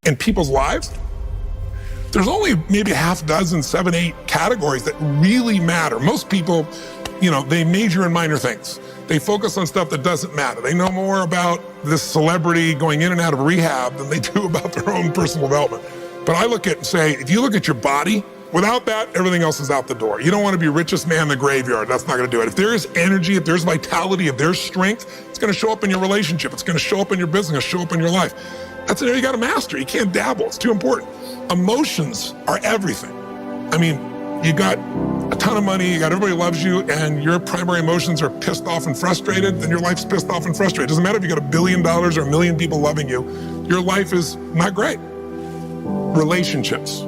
In people's lives, there's only maybe a half dozen, 7, 8 categories that really matter. Most people, they major in minor things. They focus on stuff that doesn't matter. They know more about this celebrity going in and out of rehab than they do about their own personal development. But I look at and say, if you look at your body, without that, everything else is out the door. You don't want to be richest man in the graveyard. That's not going to do it. If there is energy, if there's vitality, if there's strength, it's going to show up in your relationship. It's going to show up in your business, show up in your life. That's an area you got to master. You can't dabble. It's too important. Emotions are everything. I mean, you got a ton of money, you got everybody loves you, and your primary emotions are pissed off and frustrated, then your life's pissed off and frustrated. It doesn't matter if you got $1 billion or 1 million people loving you, your life is not great. Relationships,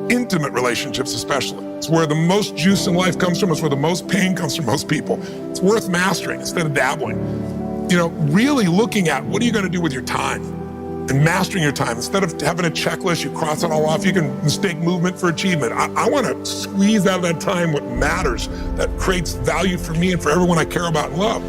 intimate relationships especially. It's where the most juice in life comes from. It's where the most pain comes from most people. It's worth mastering instead of dabbling. Really looking at what are you going to do with your time? And mastering your time. Instead of having a checklist, you cross it all off, you can mistake movement for achievement. I want to squeeze out of that time what matters, that creates value for me and for everyone I care about and love.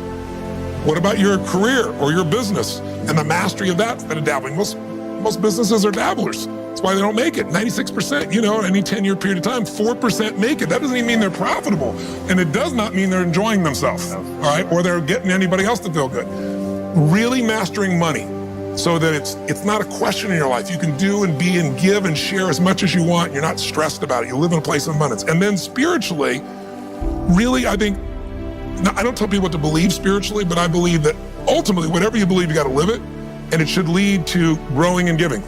What about your career or your business and the mastery of that instead of dabbling? Most businesses are dabblers. That's why they don't make it. 96%, any 10-year period of time, 4% make it. That doesn't even mean they're profitable. And it does not mean they're enjoying themselves, all right? Or they're getting anybody else to feel good. Really mastering money, so that it's not a question in your life. You can do and be and give and share as much as you want. You're not stressed about it. You live in a place of abundance. And then spiritually, really, I think, I don't tell people what to believe spiritually, but I believe that ultimately, whatever you believe, you got to live it, and it should lead to growing and giving.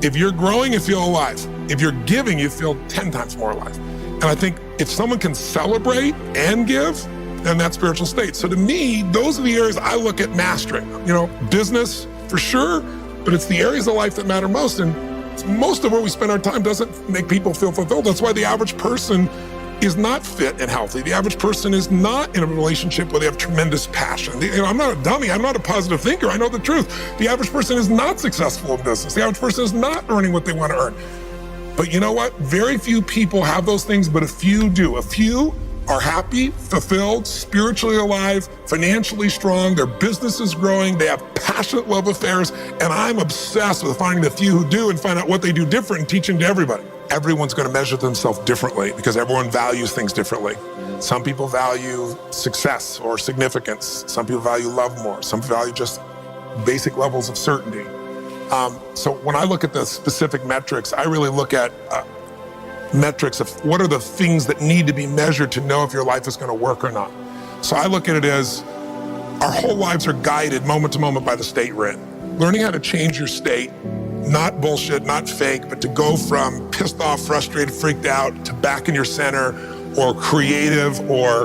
If you're growing, you feel alive. If you're giving, you feel 10 times more alive. And I think if someone can celebrate and give, then that's spiritual state. So to me, those are the areas I look at mastering. Business, for sure, but it's the areas of life that matter most, and most of where we spend our time doesn't make people feel fulfilled. That's why the average person is not fit and healthy. The average person is not in a relationship where they have tremendous passion. I'm not a dummy. I'm not a positive thinker. I know the truth. The average person is not successful in business. The average person is not earning what they want to earn. But you know what? Very few people have those things, but a few do. A few are happy, fulfilled, spiritually alive, financially strong, their business is growing, they have passionate love affairs, and I'm obsessed with finding the few who do and find out what they do different and teaching to everybody. Everyone's going to measure themselves differently because everyone values things differently. Some people value success or significance. Some people value love more. Some value just basic levels of certainty. So when I look at the specific metrics, I really look at metrics of what are the things that need to be measured to know if your life is going to work or not. So I look at it as our whole lives are guided moment to moment by the state we're in. Learning how to change your state, not bullshit, not fake, but to go from pissed off, frustrated, freaked out to back in your center, or creative, or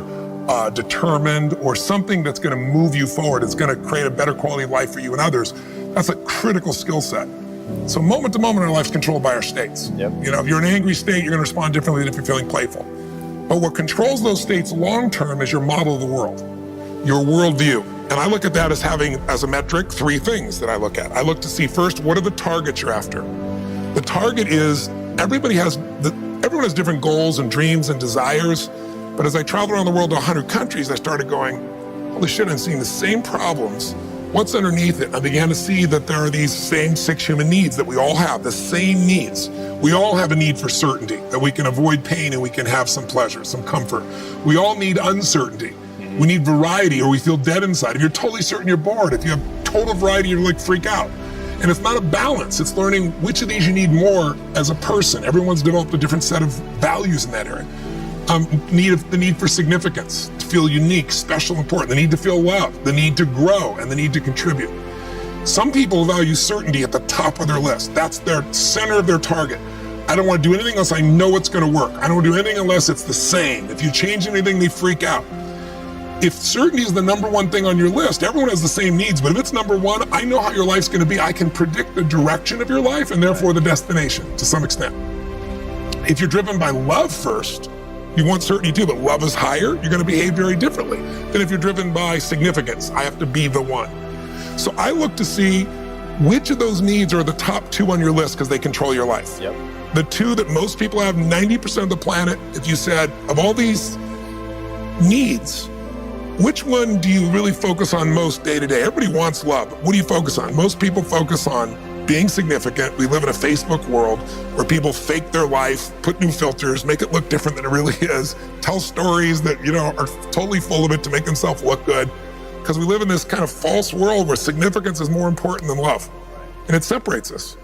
determined, or something that's going to move you forward. It's going to create a better quality of life for you and others. That's a critical skill set. So moment to moment, our life's controlled by our states. Yep. If you're in an angry state, you're going to respond differently than if you're feeling playful. But what controls those states long-term is your model of the world, your worldview. And I look at that as having, as a metric, 3 things that I look at. I look to see first, what are the targets you're after? The target is, everyone has different goals and dreams and desires. But as I traveled around the world to 100 countries, I started going, holy shit, I'm seeing the same problems. What's underneath it? I began to see that there are these same 6 human needs that we all have, the same needs. We all have a need for certainty, that we can avoid pain and we can have some pleasure, some comfort. We all need uncertainty. We need variety, or we feel dead inside. If you're totally certain, you're bored. If you have total variety, you're like freak out. And it's not a balance. It's learning which of these you need more as a person. Everyone's developed a different set of values in that area. The need for significance, to feel unique, special, important, the need to feel loved, the need to grow, and the need to contribute. Some people value certainty at the top of their list. That's their center of their target. I don't want to do anything unless I know it's going to work. I don't want to do anything unless it's the same. If you change anything, they freak out. If certainty is the number one thing on your list, everyone has the same needs, but if it's number one, I know how your life's going to be. I can predict the direction of your life and therefore the destination to some extent. If you're driven by love first, you want certainty too, but love is higher, you're going to behave very differently than if you're driven by significance. I have to be the one. So I look to see which of those needs are the top 2 on your list because they control your life. Yep. The 2 that most people have, 90% of the planet, if you said, of all these needs, which one do you really focus on most day to day? Everybody wants love. What do you focus on? Most people focus on being significant. We live in a Facebook world where people fake their life, put new filters, make it look different than it really is, tell stories that, are totally full of it to make themselves look good. Because we live in this kind of false world where significance is more important than love. And it separates us.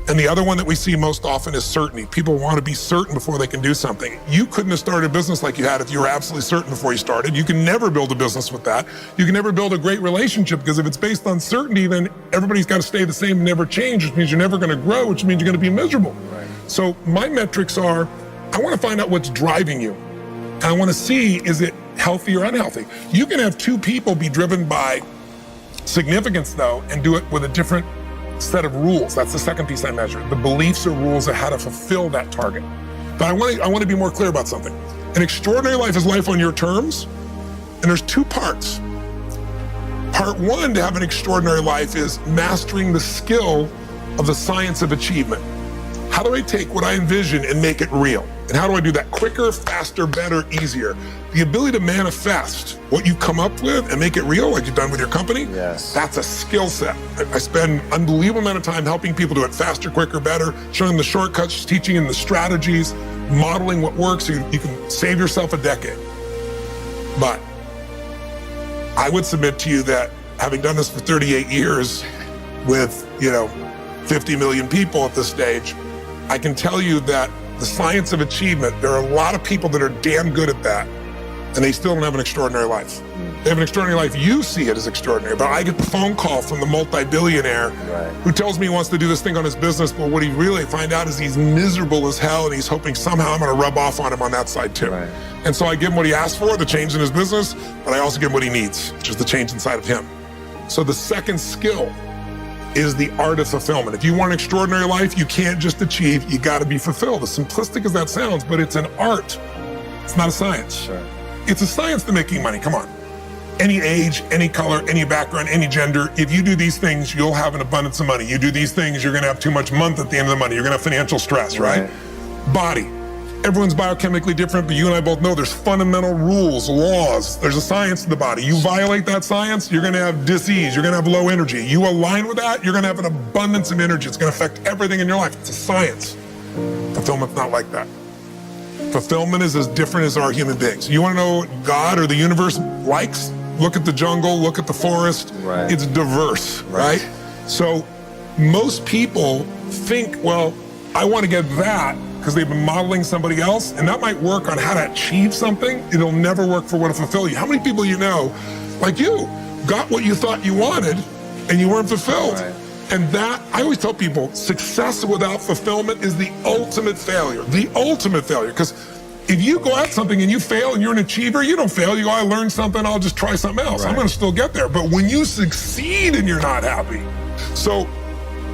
And the other one that we see most often is certainty. People want to be certain before they can do something. You couldn't have started a business like you had if you were absolutely certain before you started. You can never build a business with that. You can never build a great relationship, because if it's based on certainty, then everybody's got to stay the same and never change, which means you're never going to grow, which means you're going to be miserable. Right. So my metrics are, I want to find out what's driving you. And I want to see, is it healthy or unhealthy? You can have two people be driven by significance, though, and do it with a different set of rules. That's the second piece I measure. The beliefs or rules of how to fulfill that target. But I want to be more clear about something. An extraordinary life is life on your terms, and there's two parts. Part one to have an extraordinary life is mastering the skill of the science of achievement. How do I take what I envision and make it real? And how do I do that quicker, faster, better, easier? The ability to manifest what you come up with and make it real, like you've done with your company, yes, that's a skill set. I spend an unbelievable amount of time helping people do it faster, quicker, better, showing them the shortcuts, teaching them the strategies, modeling what works so you can save yourself a decade. But I would submit to you that having done this for 38 years with, 50 million people at this stage, I can tell you that the science of achievement, there are a lot of people that are damn good at that, and they still don't have an extraordinary life. They have an extraordinary life. You see it as extraordinary, but I get the phone call from the multi-billionaire who tells me he wants to do this thing on his business, but what he really find out is he's miserable as hell, and he's hoping somehow I'm going to rub off on him on that side too. Right. And so I give him what he asked for, the change in his business, but I also give him what he needs, which is the change inside of him. So the second skill is the art of fulfillment. If you want an extraordinary life, you can't just achieve, you got to be fulfilled. As simplistic as that sounds, but it's an art. It's not a science. Sure. It's a science to making money, come on. Any age, any color, any background, any gender, if you do these things, you'll have an abundance of money. You do these things, you're gonna have too much month at the end of the money. You're gonna have financial stress, right? Body. Everyone's biochemically different, but you and I both know there's fundamental rules, laws. There's a science to the body. You violate that science, you're gonna have disease, you're gonna have low energy. You align with that, you're gonna have an abundance of energy. It's gonna affect everything in your life. It's a science. Fulfillment's not like that. Fulfillment is as different as our human beings. You wanna know what God or the universe likes? Look at the jungle, look at the forest. Right. It's diverse, right? So most people think, well, I wanna get that, because they've been modeling somebody else, and that might work on how to achieve something. It'll never work for what to fulfill you. How many people you know, like you, got what you thought you wanted and you weren't fulfilled? Right. And that, I always tell people, success without fulfillment is the ultimate failure. The ultimate failure. Because if you go at something and you fail and you're an achiever, you don't fail. You go, I learned something, I'll just try something else. Right. I'm gonna still get there. But when you succeed and you're not happy, so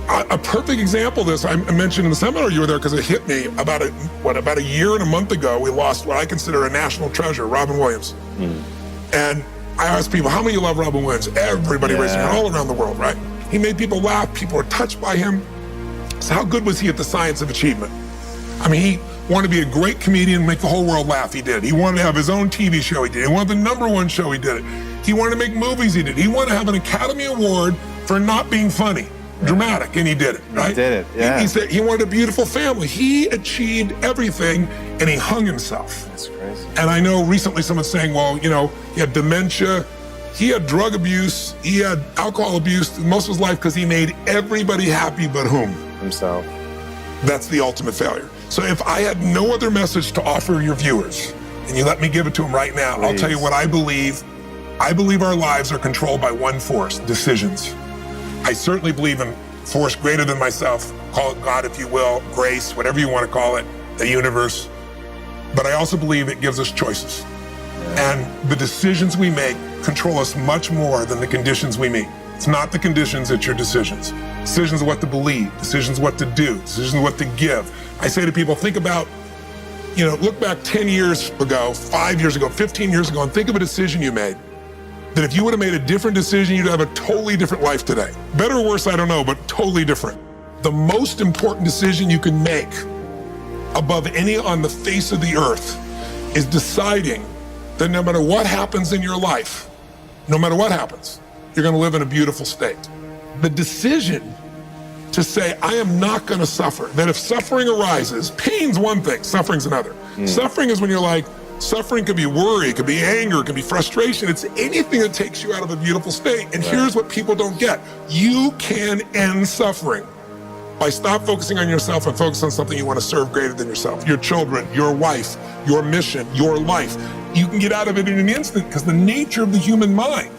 a perfect example of this, I mentioned in the seminar you were there because it hit me about a year and a month ago, we lost what I consider a national treasure, Robin Williams. And I asked people, how many of you love Robin Williams? Everybody raised their hand all around the world, right? He made people laugh, people were touched by him. So how good was he at the science of achievement? I mean, he wanted to be a great comedian and make the whole world laugh, he did. He wanted to have his own TV show, he did. He wanted the #1 show, he did it. He wanted to make movies, he did. He wanted to have an Academy Award for not being funny. Dramatic, and he did it, right? He did it, yeah. He said he wanted a beautiful family. He achieved everything, and he hung himself. That's crazy. And I know recently someone's saying, well, he had dementia, he had drug abuse, he had alcohol abuse most of his life because he made everybody happy but whom? Himself. That's the ultimate failure. So if I had no other message to offer your viewers, and you let me give it to them right now, I'll tell you what I believe. I believe our lives are controlled by one force, decisions. I certainly believe in force greater than myself, call it God if you will, grace, whatever you want to call it, the universe. But I also believe it gives us choices. And the decisions we make control us much more than the conditions we meet. It's not the conditions, it's your decisions. Decisions of what to believe, decisions what to do, decisions what to give. I say to people, think about, look back 10 years ago, 5 years ago, 15 years ago, and think of a decision you made. That if you would have made a different decision, you'd have a totally different life today. Better or worse, I don't know, but totally different. The most important decision you can make above any on the face of the earth is deciding that no matter what happens in your life, no matter what happens, you're going to live in a beautiful state. The decision to say, I am not going to suffer, that if suffering arises, pain's one thing, suffering's another. Suffering is when you're like, suffering could be worry, it could be anger, it could be frustration. It's anything that takes you out of a beautiful state. And here's what people don't get. You can end suffering by stop focusing on yourself and focus on something you want to serve greater than yourself. Your children, your wife, your mission, your life. You can get out of it in an instant because the nature of the human mind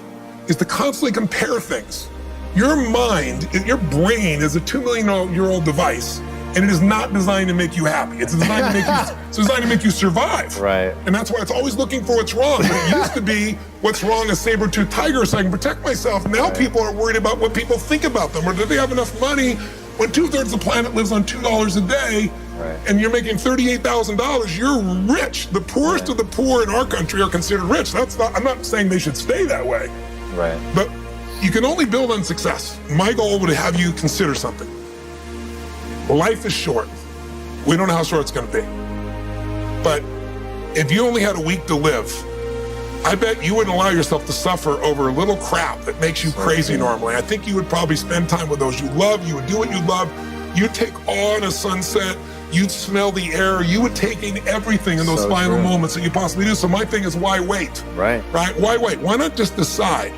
is to constantly compare things. Your mind, your brain is a 2 million year old device, and it is not designed to make you happy. It's designed to make you, it's designed to make you survive. Right. And that's why it's always looking for what's wrong. But it used to be what's wrong, a saber-toothed tiger, so I can protect myself. Now people are worried about what people think about them, or do they have enough money? When 2/3 of the planet lives on $2 a day, and you're making $38,000, you're rich. The poorest of the poor in our country are considered rich. That's not, I'm not saying they should stay that way. Right. But you can only build on success. My goal would have you consider something. Life is short. We don't know how short it's going to be. But if you only had a week to live, I bet you wouldn't allow yourself to suffer over a little crap that makes you crazy normally. I think you would probably spend time with those you love. You would do what you love. You'd take awe in a sunset. You'd smell the air. You would take in everything in those final moments that you possibly do. So my thing is, why wait? Right? Why wait? Why not just decide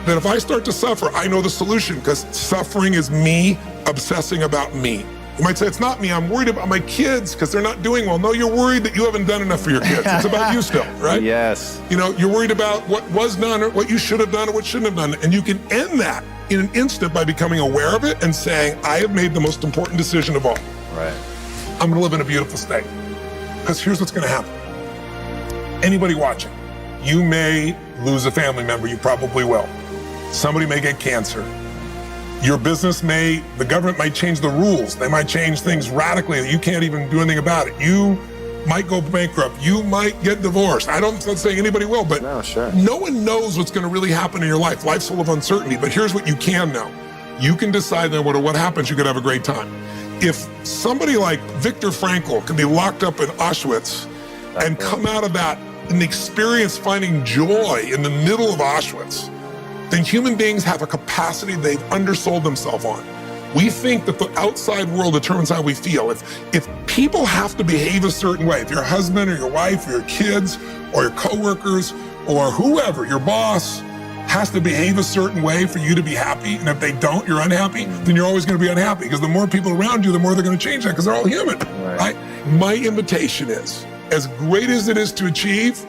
that if I start to suffer, I know the solution, because suffering is me obsessing about me. You might say, it's not me, I'm worried about my kids because they're not doing well. No, you're worried that you haven't done enough for your kids. It's about you still, right? Yes. You know, you're worried about what was done or what you should have done or what shouldn't have done. And you can end that in an instant by becoming aware of it and saying, I have made the most important decision of all. Right. I'm gonna live in a beautiful state. Because here's what's gonna happen. Anybody watching, you may lose a family member, you probably will. Somebody may get cancer. Your business the government might change the rules. They might change things radically that you can't even do anything about it. You might go bankrupt. You might get divorced. I'm not saying anybody will, but no one knows what's gonna really happen in your life. Life's full of uncertainty, but here's what you can know. You can decide that no matter what happens, you could have a great time. If somebody like Viktor Frankl can be locked up in Auschwitz and come out of that and experience finding joy in the middle of Auschwitz, then human beings have a capacity they've undersold themselves on. We think that the outside world determines how we feel. If people have to behave a certain way, if your husband or your wife or your kids or your coworkers or whoever, your boss, has to behave a certain way for you to be happy, and if they don't, you're unhappy, then you're always gonna be unhappy, because the more people around you, the more they're gonna change that, because they're all human, right? My invitation is, as great as it is to achieve,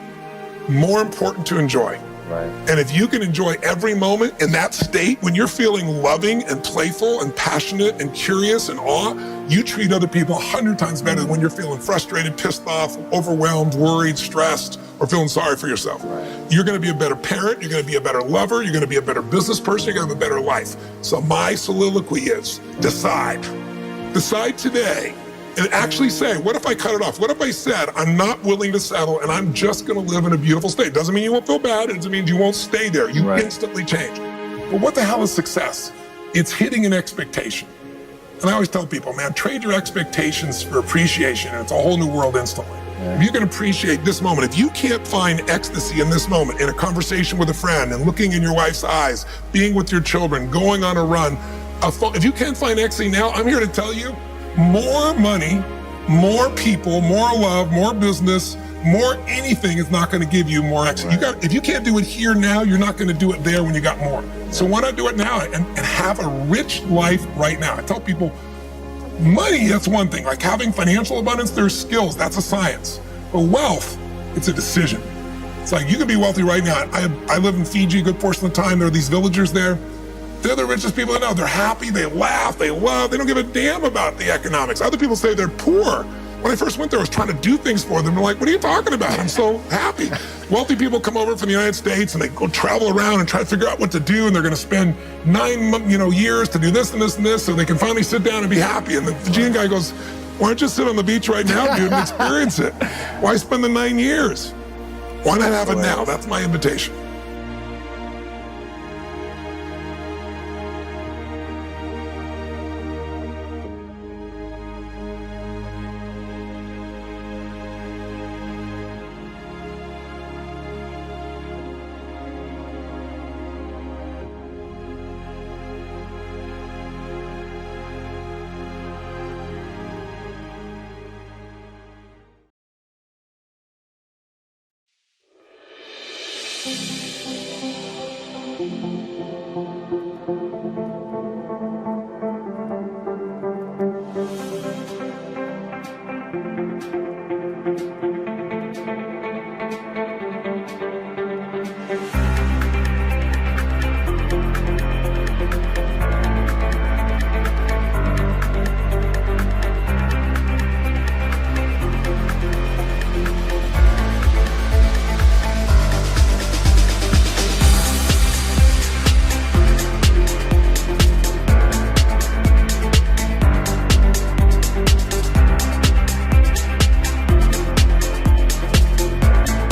more important to enjoy. Right. And if you can enjoy every moment in that state, when you're feeling loving and playful and passionate and curious and awe, you treat other people 100 times better than when you're feeling frustrated, pissed off, overwhelmed, worried, stressed, or feeling sorry for yourself. Right. You're gonna be a better parent, you're gonna be a better lover, you're gonna be a better business person, you're gonna have a better life. So my soliloquy is, decide. Decide today. And actually say, what if I cut it off? What if I said, I'm not willing to settle and I'm just gonna live in a beautiful state? Doesn't mean you won't feel bad, it doesn't mean you won't stay there. You instantly change. But what the hell is success? It's hitting an expectation. And I always tell people, man, trade your expectations for appreciation, and it's a whole new world instantly. If you can appreciate this moment, if you can't find ecstasy in this moment, in a conversation with a friend and looking in your wife's eyes, being with your children, going on a run, if you can't find ecstasy now, I'm here to tell you, more money, more people, more love, more business, more anything is not going to give you more ecstasy. If you can't do it here now, you're not going to do it there when you got more. So why not do it now and have a rich life right now? I tell people, money, that's one thing. Like having financial abundance, there's skills, that's a science. But wealth, it's a decision. It's like you can be wealthy right now. I live in Fiji a good portion of the time. There are these villagers there. They're the richest people I know. They're happy, they laugh, they love, they don't give a damn about the economics. Other people say they're poor. When I first went there, I was trying to do things for them. They're like, what are you talking about? I'm so happy. Wealthy people come over from the United States and they go travel around and try to figure out what to do, and they're gonna spend 9 years to do this and this and this so they can finally sit down and be happy. And the Fijian guy goes, why don't you sit on the beach right now, dude, and experience it? Why spend the 9 years? Why not have it now? That's my invitation.